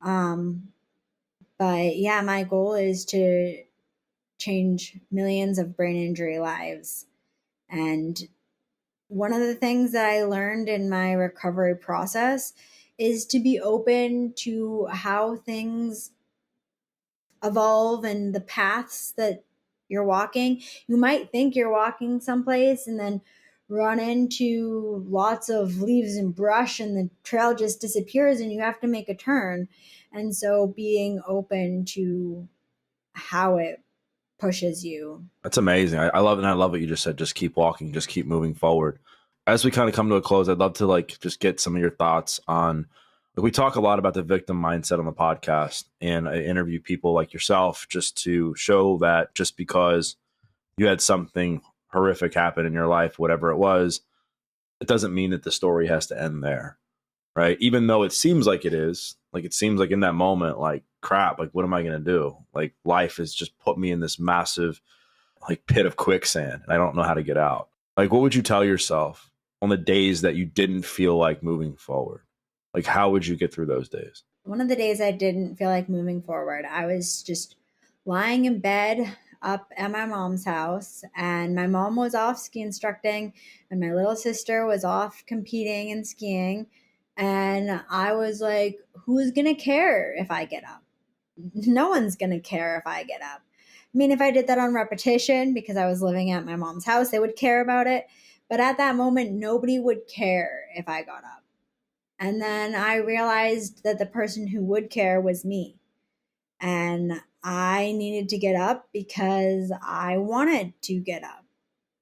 But yeah, my goal is to change millions of brain injury lives. And one of the things that I learned in my recovery process is to be open to how things evolve and the paths that you're walking. You might think you're walking someplace and then run into lots of leaves and brush and the trail just disappears and you have to make a turn. And so being open to how it pushes you. That's amazing. I love it. And I love what you just said. Just keep walking, just keep moving forward. As we kind of come to a close, I'd love to like just get some of your thoughts on, like, we talk a lot about the victim mindset on the podcast, and I interview people like yourself just to show that just because you had something horrific happen in your life, whatever it was, it doesn't mean that the story has to end there. Right. Even though it seems like it is, like, it seems like in that moment, like, crap, like, what am I going to do? Like, life has just put me in this massive, like, pit of quicksand and I don't know how to get out. Like, what would you tell yourself on the days that you didn't feel like moving forward? Like, how would you get through those days? One of the days I didn't feel like moving forward, I was just lying in bed up at my mom's house, and my mom was off ski instructing, and my little sister was off competing and skiing. And I was like, who's going to care if I get up? No one's going to care if I get up. I mean, if I did that on repetition because I was living at my mom's house, they would care about it. But at that moment, nobody would care if I got up. And then I realized that the person who would care was me. And I needed to get up because I wanted to get up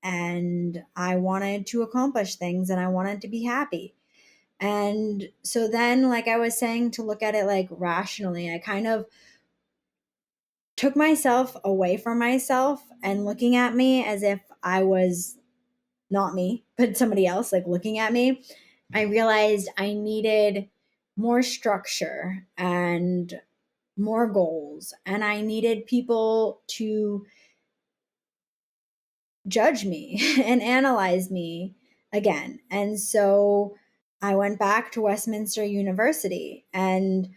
and I wanted to accomplish things and I wanted to be happy. And so then, like I was saying, to look at it like rationally, I kind of took myself away from myself and looking at me as if I was not me, but somebody else, like looking at me. I realized I needed more structure and more goals, and I needed people to judge me and analyze me again. And so I went back to Westminster University, and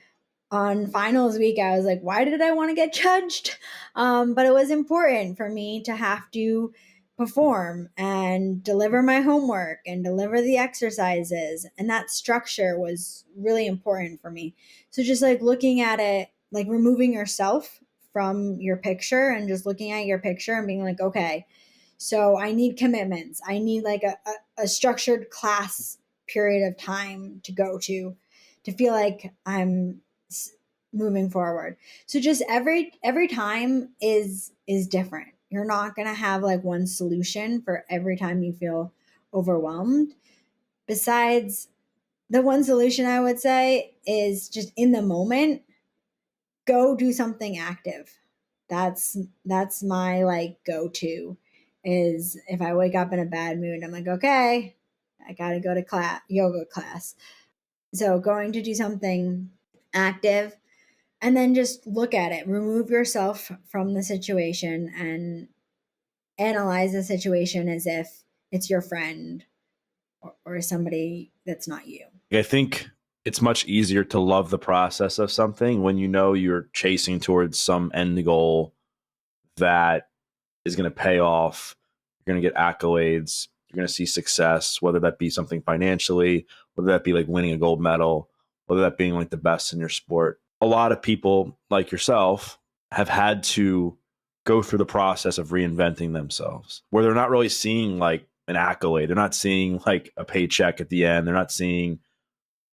on finals week, I was like, why did I want to get judged? But it was important for me to have to perform and deliver my homework and deliver the exercises. And that structure was really important for me. So just like looking at it, like removing yourself from your picture and just looking at your picture and being like, okay, so I need commitments. I need like a structured class period of time to go to feel like I'm moving forward. So just every time is different. You're not going to have like one solution for every time you feel overwhelmed. Besides, the one solution I would say is just in the moment, go do something active. That's my like go-to is if I wake up in a bad mood, I'm like, okay, I got to go to yoga class. So going to do something active and then just look at it, remove yourself from the situation and analyze the situation as if it's your friend or somebody that's not you. I think it's much easier to love the process of something when you know you're chasing towards some end goal that is going to pay off. You're going to get accolades. You're going to see success, whether that be something financially, whether that be like winning a gold medal, whether that being like the best in your sport. A lot of people like yourself have had to go through the process of reinventing themselves where they're not really seeing like an accolade. They're not seeing like a paycheck at the end. They're not seeing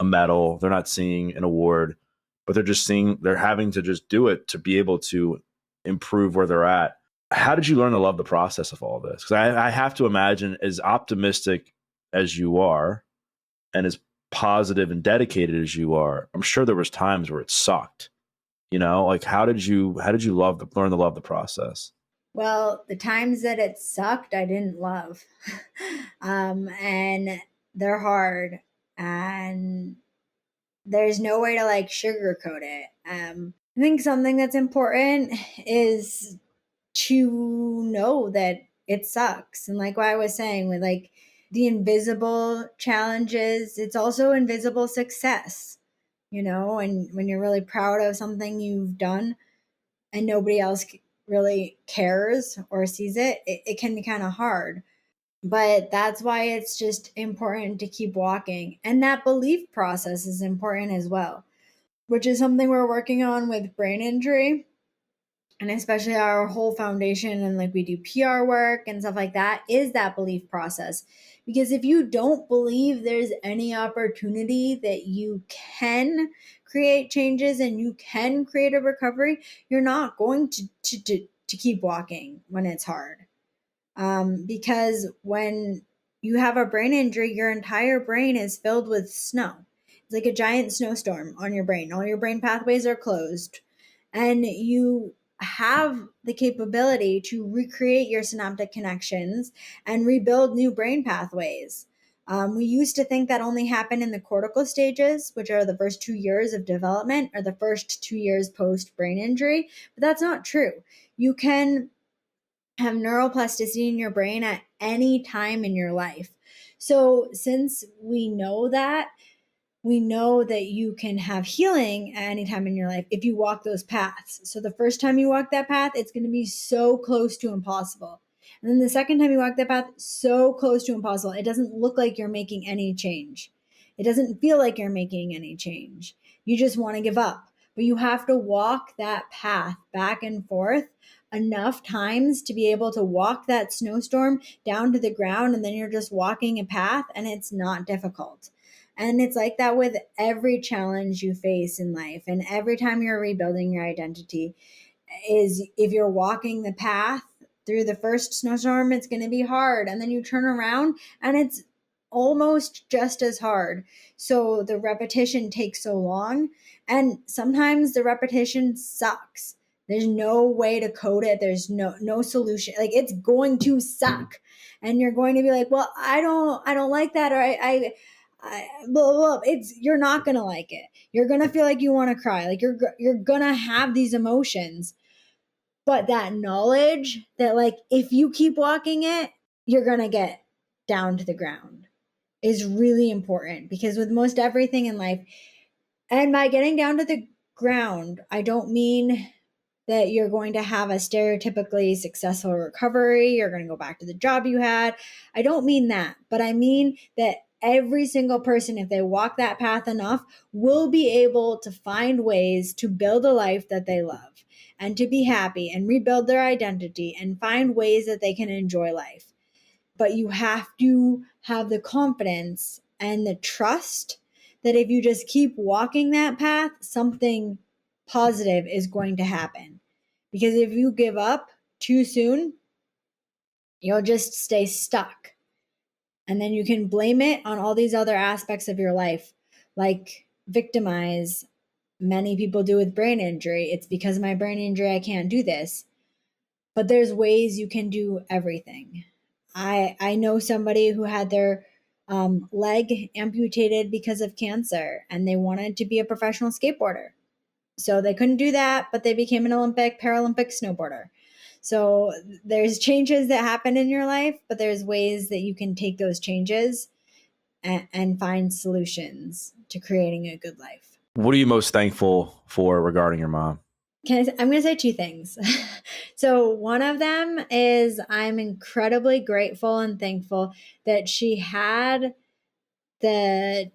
a medal. They're not seeing an award, but they're having to just do it to be able to improve where they're at. How did you learn to love the process of all this? Because I have to imagine, as optimistic as you are and as positive and dedicated as you are, I'm sure there was times where it sucked. Like how did you learn to love the process? Well, the times that it sucked, I didn't love. And they're hard and there's no way to like sugarcoat it. I think something that's important is to know that it sucks. And like what I was saying with like the invisible challenges, it's also invisible success, and when you're really proud of something you've done and nobody else really cares or sees it, it can be kind of hard. But that's why it's just important to keep walking. And that belief process is important as well, which is something we're working on with brain injury. And especially our whole foundation and like we do PR work and stuff like that is that belief process. Because if you don't believe there's any opportunity that you can create changes and you can create a recovery, you're not going to keep walking when it's hard. Because when you have a brain injury, your entire brain is filled with snow. It's like a giant snowstorm on your brain. All your brain pathways are closed. And you have the capability to recreate your synaptic connections and rebuild new brain pathways. We used to think that only happened in the cortical stages, which are the first 2 years of development or the first 2 years post brain injury, but that's not true. You can have neuroplasticity in your brain at any time in your life. So since we know that you can have healing at any time in your life if you walk those paths. So the first time you walk that path, it's going to be so close to impossible. And then the second time you walk that path, so close to impossible. It doesn't look like you're making any change. It doesn't feel like you're making any change. You just want to give up. But you have to walk that path back and forth enough times to be able to walk that snowstorm down to the ground, and then you're just walking a path and it's not difficult. And it's like that with every challenge you face in life and every time you're rebuilding your identity. Is if you're walking the path through the first snowstorm, it's going to be hard, and then you turn around and it's almost just as hard. So the repetition takes so long, and sometimes the repetition sucks. There's no way to code it. There's no solution. Like, it's going to suck, and you're going to be like, well, I don't like that, or I blah, blah, blah. You're not gonna like it. You're gonna feel like you want to cry. Like, you're gonna have these emotions, but that knowledge that, like, if you keep walking it, you're gonna get down to the ground is really important, because with most everything in life, and by getting down to the ground, I don't mean that you're going to have a stereotypically successful recovery, you're going to go back to the job you had. I don't mean that, but I mean that every single person, if they walk that path enough, will be able to find ways to build a life that they love and to be happy and rebuild their identity and find ways that they can enjoy life. But you have to have the confidence and the trust that if you just keep walking that path, something positive is going to happen. Because if you give up too soon, you'll just stay stuck. And then you can blame it on all these other aspects of your life, like victimize. Many people do with brain injury. It's because of my brain injury, I can't do this. But there's ways you can do everything. I know somebody who had their leg amputated because of cancer, and they wanted to be a professional skateboarder. So they couldn't do that, but they became an Olympic, Paralympic snowboarder. So there's changes that happen in your life, but there's ways that you can take those changes and find solutions to creating a good life. What are you most thankful for regarding your mom? I'm going to say two things. So one of them is I'm incredibly grateful and thankful that she had the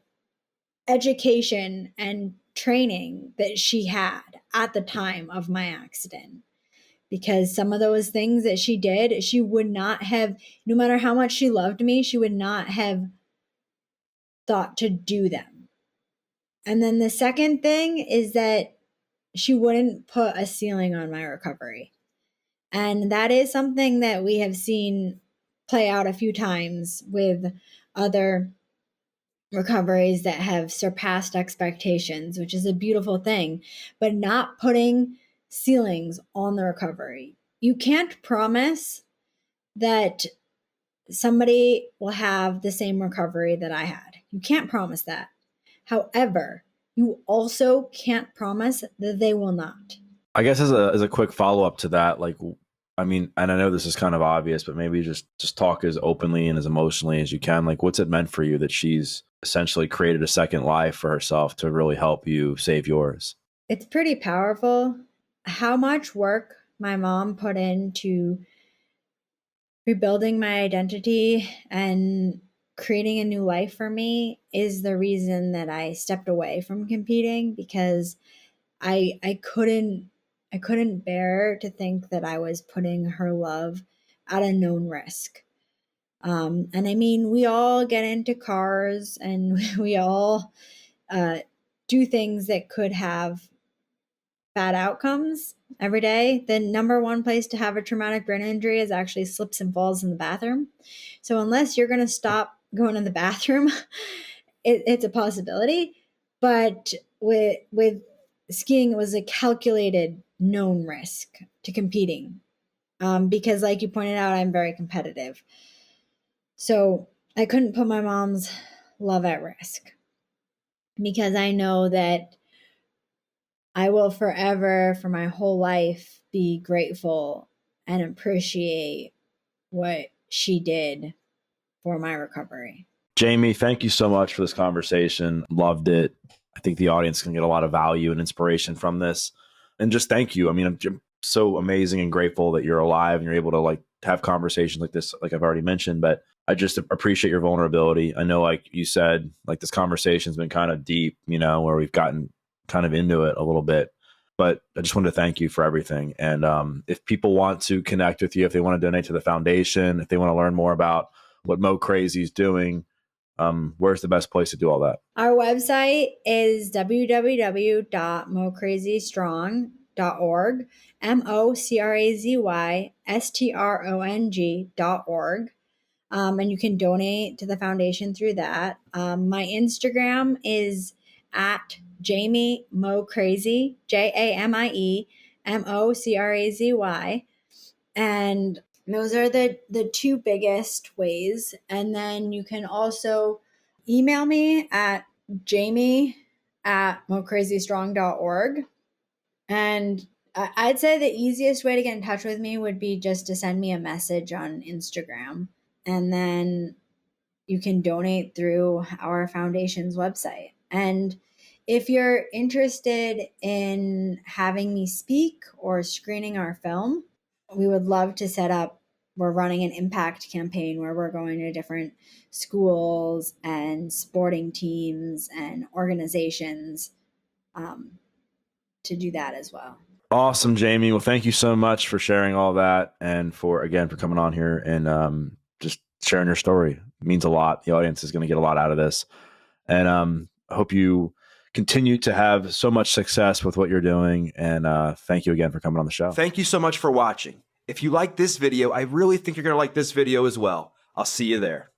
education and training that she had at the time of my accident. Because some of those things that she did, she would not have, no matter how much she loved me, she would not have thought to do them. And then the second thing is that she wouldn't put a ceiling on my recovery. And that is something that we have seen play out a few times with other recoveries that have surpassed expectations, which is a beautiful thing, but not putting ceilings on the recovery. You can't promise that somebody will have the same recovery that I had. You can't promise that. However, you also can't promise that they will not. I guess as a quick follow up to that, like, I mean, and I know this is kind of obvious, but maybe just talk as openly and as emotionally as you can. Like, what's it meant for you that she's essentially created a second life for herself to really help you save yours? It's pretty powerful how much work my mom put into rebuilding my identity and creating a new life for me is the reason that I stepped away from competing, because I couldn't bear to think that I was putting her love at a known risk. And I mean, we all get into cars and we all do things that could have bad outcomes every day. The number one place to have a traumatic brain injury is actually slips and falls in the bathroom. So unless you're going to stop going to the bathroom, it's a possibility. But with skiing, it was a calculated, known risk to competing, because, like you pointed out, I'm very competitive. So I couldn't put my mom's love at risk, because I know that I will forever, for my whole life, be grateful and appreciate what she did for my recovery. Jamie, thank you so much for this conversation. Loved it. I think the audience can get a lot of value and inspiration from this. And just thank you. I mean, I'm so amazing and grateful that you're alive and you're able to like have conversations like this, like I've already mentioned, but I just appreciate your vulnerability. I know, like you said, like this conversation's been kind of deep, where we've gotten kind of into it a little bit, but I just wanted to thank you for everything. And if people want to connect with you, if they want to donate to the foundation, if they want to learn more about what MoCrazy is doing, where's the best place to do all that? Our website is www.mocrazystrong.org, MoCrazystrong.org. And you can donate to the foundation through that. My Instagram is at Jamie MoCrazy, JamieMoCrazy. And those are the two biggest ways. And then you can also email me at jamie@mocrazystrong.org. And I'd say the easiest way to get in touch with me would be just to send me a message on Instagram. And then you can donate through our foundation's website. And if you're interested in having me speak or screening our film, we would love to set up. We're running an impact campaign where we're going to different schools and sporting teams and organizations to do that as well. Awesome, Jamie. Well, thank you so much for sharing all that and for coming on here and just sharing your story. It means a lot. The audience is going to get a lot out of this. And I hope you continue to have so much success with what you're doing. And thank you again for coming on the show. Thank you so much for watching. If you like this video, I really think you're going to like this video as well. I'll see you there.